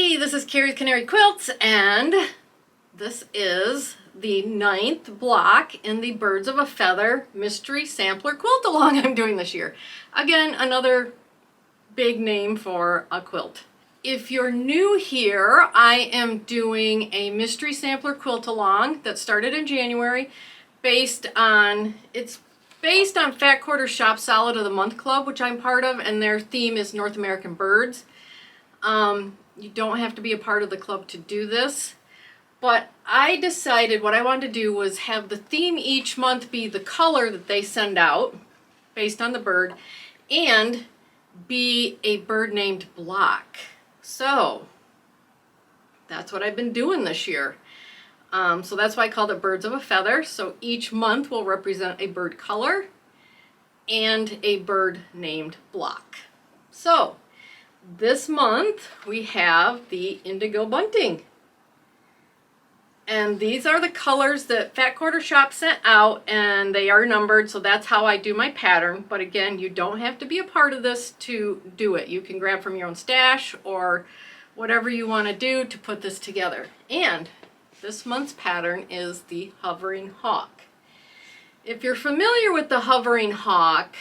Hey, this is Carrie's Canary Quilts, and this is the 9th block in the Birds of a Feather Mystery Sampler Quilt Along I'm doing this year. Again, another big name for a quilt. If you're new here, I am doing a Mystery Sampler Quilt Along that started in January based on Fat Quarter Shop Solid of the Month Club, which I'm part of, and their theme is North American birds. You don't have to be a part of the club to do this, but I decided what I wanted to do was have the theme each month be the color that they send out based on the bird and be a bird named block. So that's what I've been doing this year. So that's why I called it Birds of a Feather. So each month will represent a bird color and a bird named block. So this month we have the Indigo Bunting. And these are the colors that Fat Quarter Shop sent out, and they are numbered, so that's how I do my pattern. But again, you don't have to be a part of this to do it. You can grab from your own stash or whatever you want to do to put this together. And this month's pattern is the Hovering Hawk. If you're familiar with the Hovering Hawk,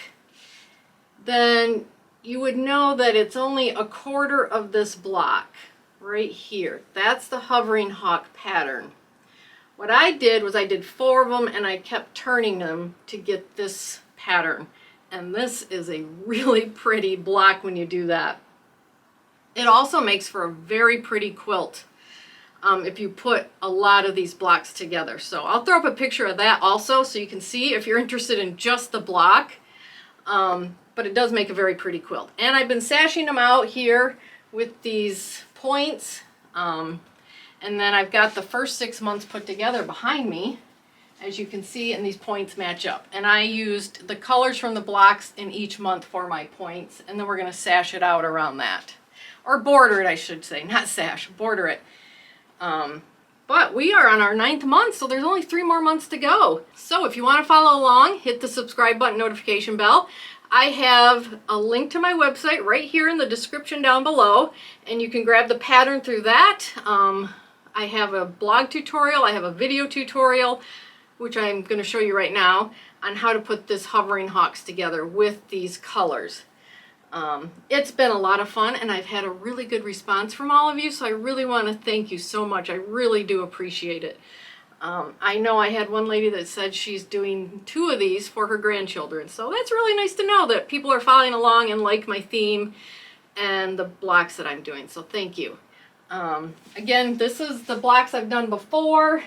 then you would know that it's only a quarter of this block right here. That's the Hovering Hawk pattern. What I did was I did 4 of them and I kept turning them to get this pattern. And this is a really pretty block when you do that. It also makes for a very pretty quilt if you put a lot of these blocks together. So I'll throw up a picture of that also so you can see if you're interested in just the block. But it does make a very pretty quilt. And I've been sashing them out here with these points. And then I've got the first 6 months put together behind me, as you can see, and these points match up. And I used the colors from the blocks in each month for my points, and then we're going to sash it out around that. Or border it, I should say, not sash, border it. But we are on our 9th month, so there's only 3 more months to go. So if you want to follow along, hit the subscribe button, notification bell. I have a link to my website right here in the description down below, and you can grab the pattern through that. I have a blog tutorial, I have a video tutorial, which I'm going to show you right now, on how to put this Hovering Hawks together with these colors. It's been a lot of fun, and I've had a really good response from all of you, so I really want to thank you so much. I really do appreciate it. I know I had one lady that said she's doing 2 of these for her grandchildren, so that's really nice to know that people are following along and like my theme and the blocks that I'm doing, so thank you. Again, this is the blocks I've done before.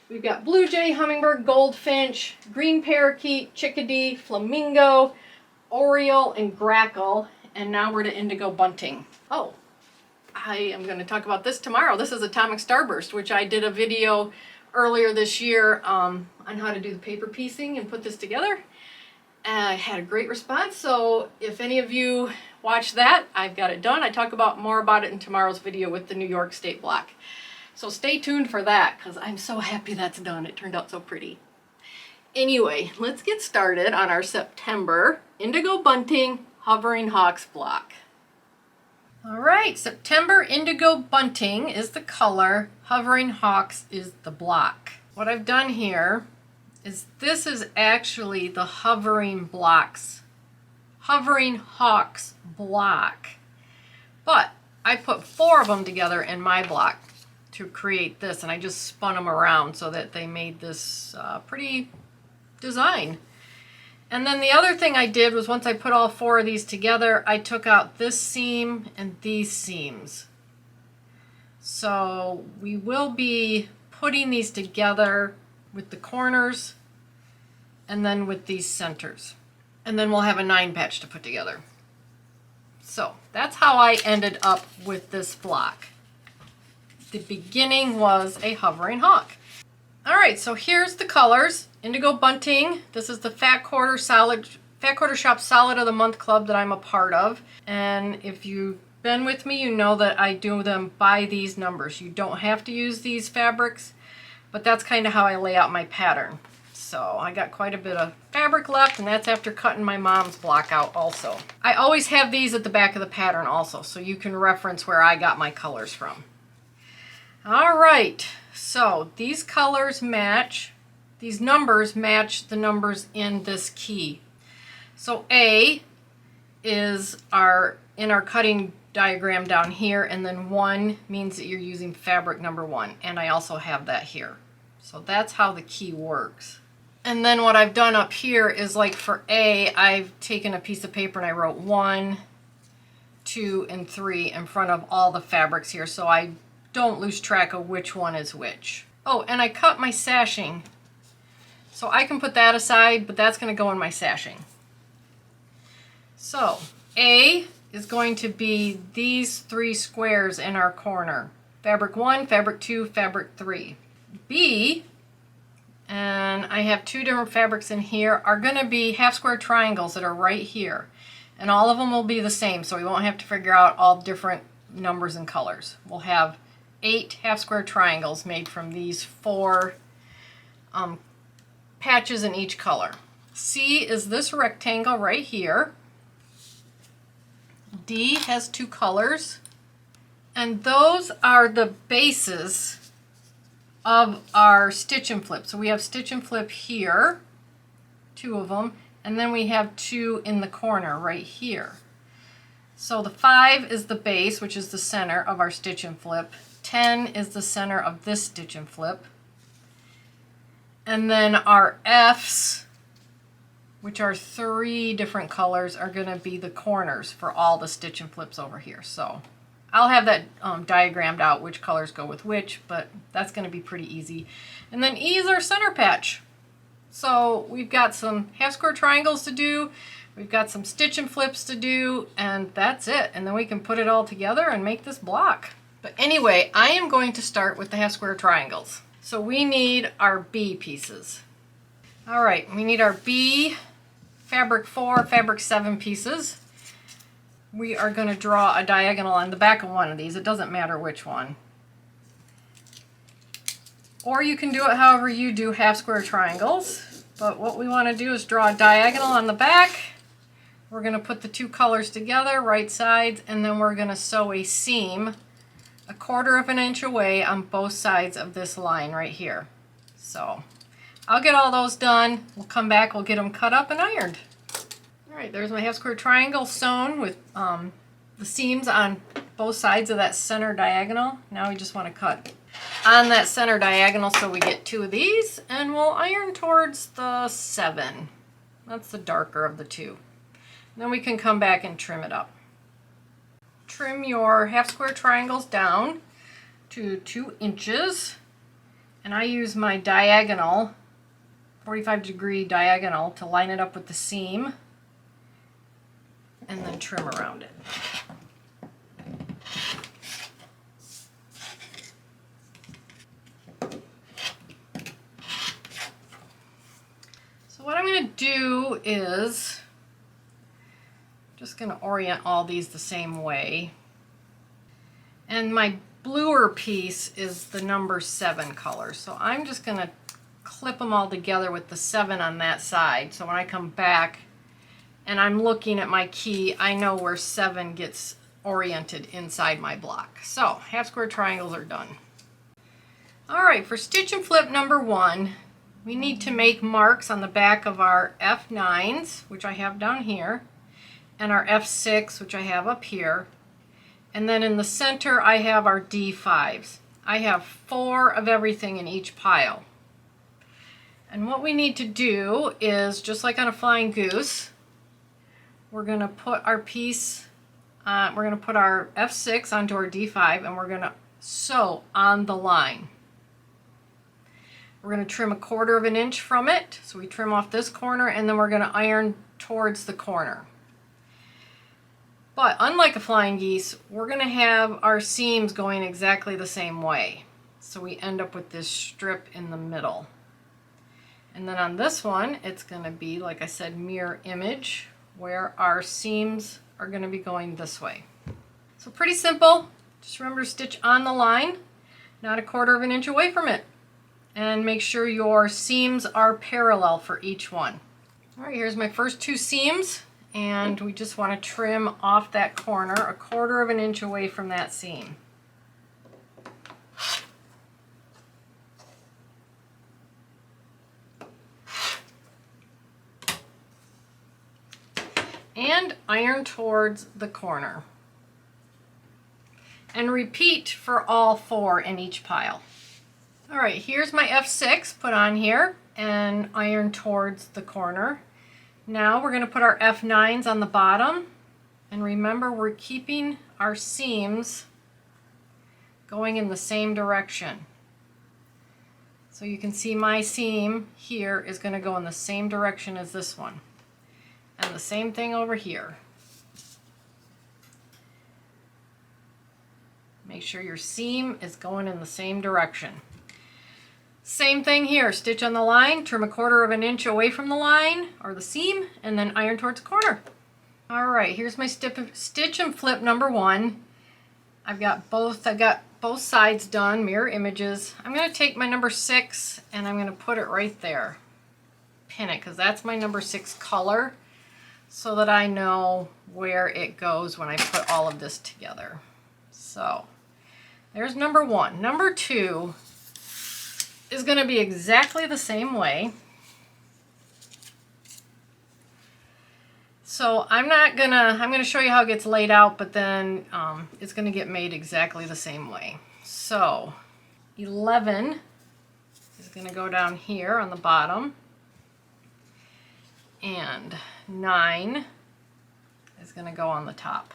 We've got blue jay, hummingbird, goldfinch, green parakeet, chickadee, flamingo, oriole, and grackle, and now we're to Indigo Bunting. Oh, I am going to talk about this tomorrow. This is Atomic Starburst, which I did a video earlier this year on how to do the paper piecing and put this together. I had a great response, so if any of you watch that, I've got it done. I talk more about it in tomorrow's video with the New York State block. So stay tuned for that, because I'm so happy that's done. It turned out so pretty. Anyway, let's get started on our September Indigo Bunting Hovering Hawks block. Alright, September Indigo Bunting is the color, Hovering Hawks is the block. What I've done here is this is actually the Hovering Hawks block. But I put 4 of them together in my block to create this, and I just spun them around so that they made this pretty design. And then the other thing I did was once I put all 4 of these together, I took out this seam and these seams. So we will be putting these together with the corners and then with these centers. And then we'll have a 9 patch to put together. So that's how I ended up with this block. The beginning was a Hovering Hawk. Alright, so here's the colors. Indigo Bunting. This is the Fat Quarter Shop Solid of the Month Club that I'm a part of. And if you've been with me, you know that I do them by these numbers. You don't have to use these fabrics, but that's kind of how I lay out my pattern. So I got quite a bit of fabric left, and that's after cutting my mom's block out also. I always have these at the back of the pattern also, so you can reference where I got my colors from. All right, so these colors match, these numbers match the numbers in this key. So A is in our cutting diagram down here, and then 1 means that you're using fabric number 1, and I also have that here. So that's how the key works. And then what I've done up here is, like for A, I've taken a piece of paper and I wrote 1, 2, and 3 in front of all the fabrics here, so I don't lose track of which one is which. Oh, and I cut my sashing, so I can put that aside, but that's going to go in my sashing. So A is going to be these 3 squares in our corner. Fabric 1, fabric 2, fabric 3. B, and I have 2 different fabrics in here, are going to be half square triangles that are right here. And all of them will be the same, so we won't have to figure out all different numbers and colors. We'll have 8 half square triangles made from these 4 patches in each color. C is this rectangle right here. D has 2 colors, and those are the bases of our stitch and flip. So we have stitch and flip here, 2 of them, and then we have 2 in the corner right here. So the 5 is the base, which is the center of our stitch and flip. 10 is the center of this stitch and flip. And then our F's, which are 3 different colors, are going to be the corners for all the stitch and flips over here. So I'll have that diagrammed out, which colors go with which, but that's going to be pretty easy. And then E is our center patch. So we've got some half square triangles to do, we've got some stitch and flips to do, and that's it. And then we can put it all together and make this block. But anyway, I am going to start with the half square triangles. So we need our B pieces. All right, we need our B fabric 4, fabric 7 pieces. We are going to draw a diagonal on the back of one of these. It doesn't matter which one. Or you can do it however you do half square triangles. But what we want to do is draw a diagonal on the back. We're going to put the 2 colors together, right sides, and then we're going to sew a seam 1/4 of an inch away on both sides of this line right here. So I'll get all those done. We'll come back, we'll get them cut up and ironed. All right, there's my half square triangle sewn with the seams on both sides of that center diagonal. Now we just want to cut on that center diagonal so we get 2 of these, and we'll iron towards the 7. That's the darker of the 2. And then we can come back and trim it up. Trim your half square triangles down to 2 inches, and I use my diagonal, 45-degree diagonal, to line it up with the seam and then trim around it. So what I'm going to do is just going to orient all these the same way. And my bluer piece is the number 7 color. So I'm just going to clip them all together with the 7 on that side. So when I come back and I'm looking at my key, I know where 7 gets oriented inside my block. So half square triangles are done. All right, for stitch and flip number 1, we need to make marks on the back of our F9s, which I have down here, and our F6, which I have up here. And then in the center, I have our D5s. I have 4 of everything in each pile. And what we need to do is, just like on a flying goose, we're going to put our piece, we're going to put our F6 onto our D5, and we're going to sew on the line. We're going to trim 1/4 of an inch from it. So we trim off this corner, and then we're going to iron towards the corner. But unlike a flying geese, we're going to have our seams going exactly the same way. So we end up with this strip in the middle. And then on this one, it's going to be, like I said, mirror image, where our seams are going to be going this way. So pretty simple. Just remember to stitch on the line, not 1/4 of an inch away from it. And make sure your seams are parallel for each one. All right, here's my first 2 seams, and we just want to trim off that corner 1/4 of an inch away from that seam. And iron towards the corner. And repeat for all 4 in each pile. All right, here's my F6 put on here and iron towards the corner. Now we're going to put our F9s on the bottom, and remember we're keeping our seams going in the same direction. So you can see my seam here is going to go in the same direction as this one. And the same thing over here. Make sure your seam is going in the same direction. Same thing here, stitch on the line, trim 1/4 of an inch away from the line or the seam, and then iron towards the corner. All right, here's my stitch and flip number 1. I've got both sides done, mirror images. I'm going to take my number 6 and I'm going to put it right there. Pin it, because that's my number 6 color, so that I know where it goes when I put all of this together. So there's number 1. Number 2 is going to be exactly the same way. So I'm going to show you how it gets laid out, but then it's going to get made exactly the same way. So 11 is going to go down here on the bottom, and 9 is going to go on the top.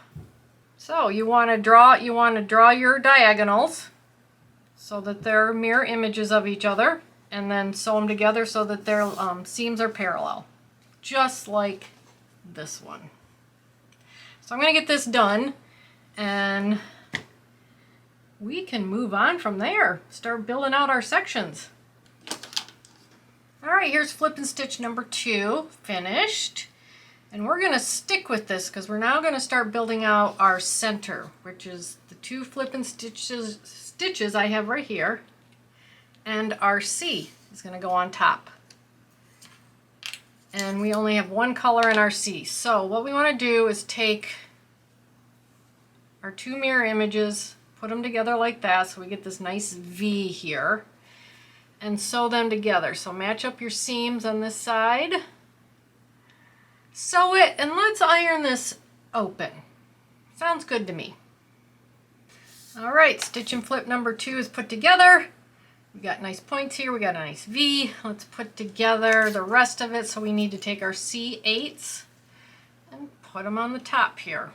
So you want to draw your diagonals so that they're mirror images of each other, and then sew them together so that their seams are parallel, just like this one. So I'm going to get this done, and we can move on from there, start building out our sections. All right, here's flip and stitch number 2 finished, and we're going to stick with this because we're now going to start building out our center, which is the 2 flip and stitches I have right here, and our C is going to go on top. And we only have 1 color in our C. So what we want to do is take our 2 mirror images, put them together like that so we get this nice V here, and sew them together. So match up your seams on this side, sew it, and let's iron this open. Sounds good to me. All right, stitch and flip number 2 is put together. We got nice points here, we got a nice V. Let's put together the rest of it. So we need to take our C8s and put them on the top here.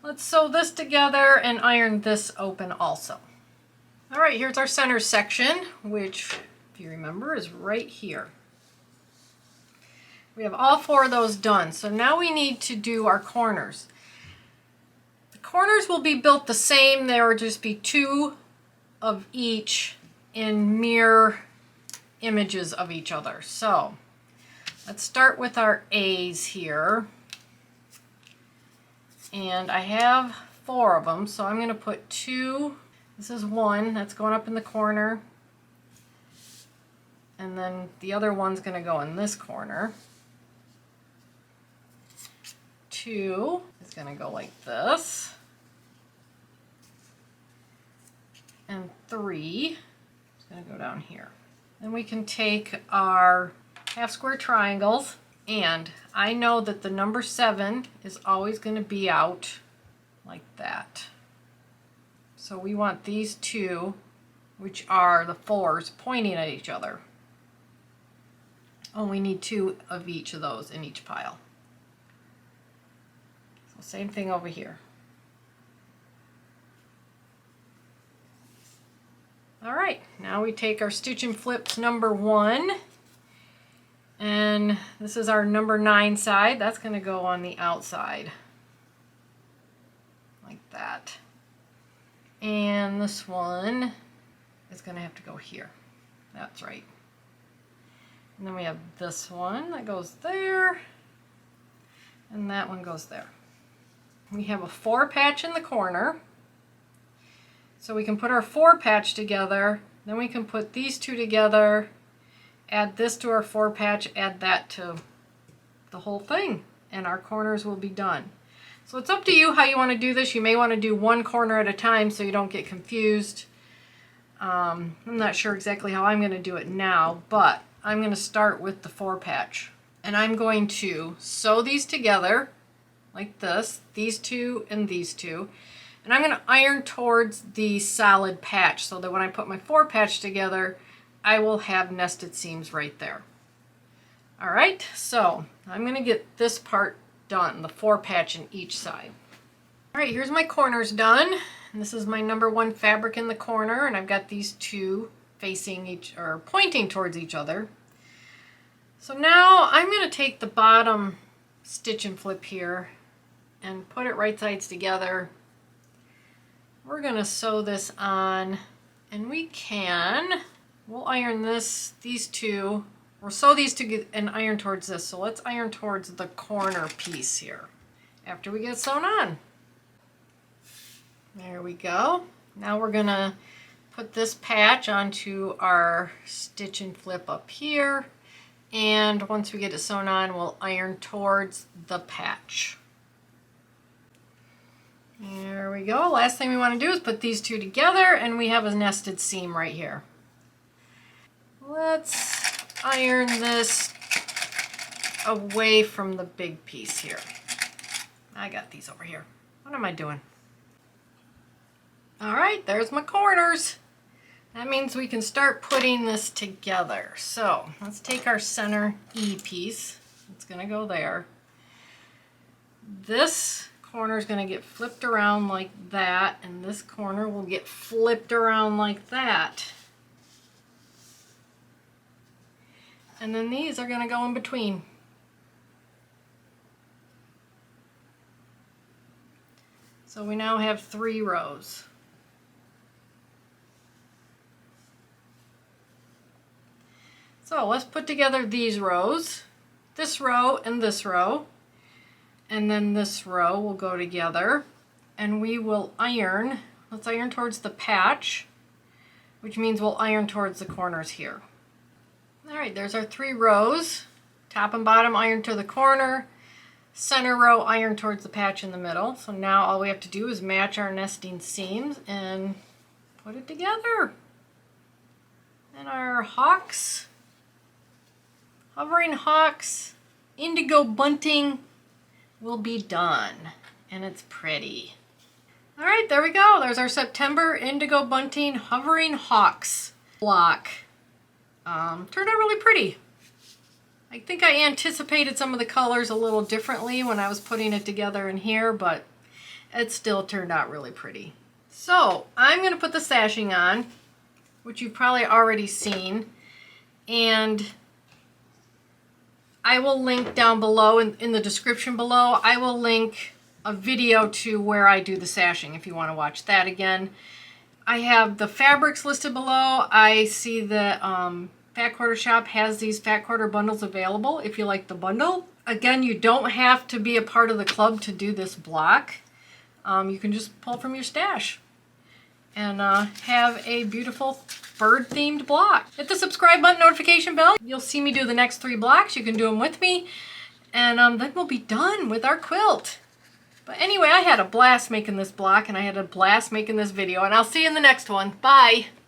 Let's sew this together and iron this open also. All right, here's our center section, which, if you remember, is right here. We have all 4 of those done. So now we need to do our corners. Corners will be built the same. There will just be 2 of each in mirror images of each other. So let's start with our A's here. And I have 4 of them, so I'm going to put 2. This is 1 that's going up in the corner. And then the other one's going to go in this corner. 2 is going to go like this. And 3 is going to go down here. Then we can take our half square triangles, and I know that the number 7 is always going to be out like that. So we want these 2, which are the 4s, pointing at each other. Oh, we need 2 of each of those in each pile. So same thing over here. All right, now we take our stitch and flips number 1, and this is our number 9 side. That's going to go on the outside, like that. And this one is going to have to go here. That's right. And then we have this one that goes there, and that one goes there. We have a 4 patch in the corner. So we can put our 4 patch together, then we can put these 2 together, add this to our 4 patch, add that to the whole thing, and our corners will be done. So it's up to you how you want to do this. You may want to do one corner at a time so you don't get confused. I'm not sure exactly how I'm going to do it now, but I'm going to start with the 4 patch. And I'm going to sew these together like this, these 2 and these 2. And I'm going to iron towards the solid patch so that when I put my 4 patch together, I will have nested seams right there. All right, so I'm going to get this part done, the 4 patch in each side. All right, here's my corners done. And this is my number 1 fabric in the corner, and I've got these 2 facing each, or pointing towards each other. So now I'm going to take the bottom stitch and flip here and put it right sides together. We're going to sew this on, and we'll iron these 2. We'll sew these together and iron towards this. So let's iron towards the corner piece here after we get sewn on. There we go. Now we're going to put this patch onto our stitch and flip up here. And once we get it sewn on, we'll iron towards the patch. There we go. Last thing we want to do is put these 2 together, and we have a nested seam right here. Let's iron this away from the big piece here. I got these over here. What am I doing? All right, there's my corners. That means we can start putting this together. So let's take our center E piece. It's going to go there. This corner is going to get flipped around like that, and this corner will get flipped around like that. And then these are going to go in between. So we now have 3 rows. So let's put together these rows, this row and this row, and then this row will go together, and we will iron. Let's iron towards the patch, which means we'll iron towards the corners here. All right, there's our 3 rows. Top and bottom iron to the corner, center row iron towards the patch in the middle. So now all we have to do is match our nesting seams and put it together. And our hawks, hovering hawks, Indigo Bunting will be done, and it's pretty. All right, there we go. There's our September Indigo Bunting hovering hawks block. Turned out really pretty. I think I anticipated some of the colors a little differently when I was putting it together in here, but it still turned out really pretty. So I'm going to put the sashing on, which you've probably already seen, and I will link down below in the description below. I will link a video to where I do the sashing if you want to watch that again. I have the fabrics listed below. I see that Fat Quarter Shop has these Fat Quarter bundles available if you like the bundle. Again, you don't have to be a part of the club to do this block. You can just pull from your stash and have a beautiful bird-themed block. Hit the subscribe button, notification bell. You'll see me do the next 3 blocks. You can do them with me, and then we'll be done with our quilt. But anyway, I had a blast making this block, and I had a blast making this video, and I'll see you in the next one. Bye!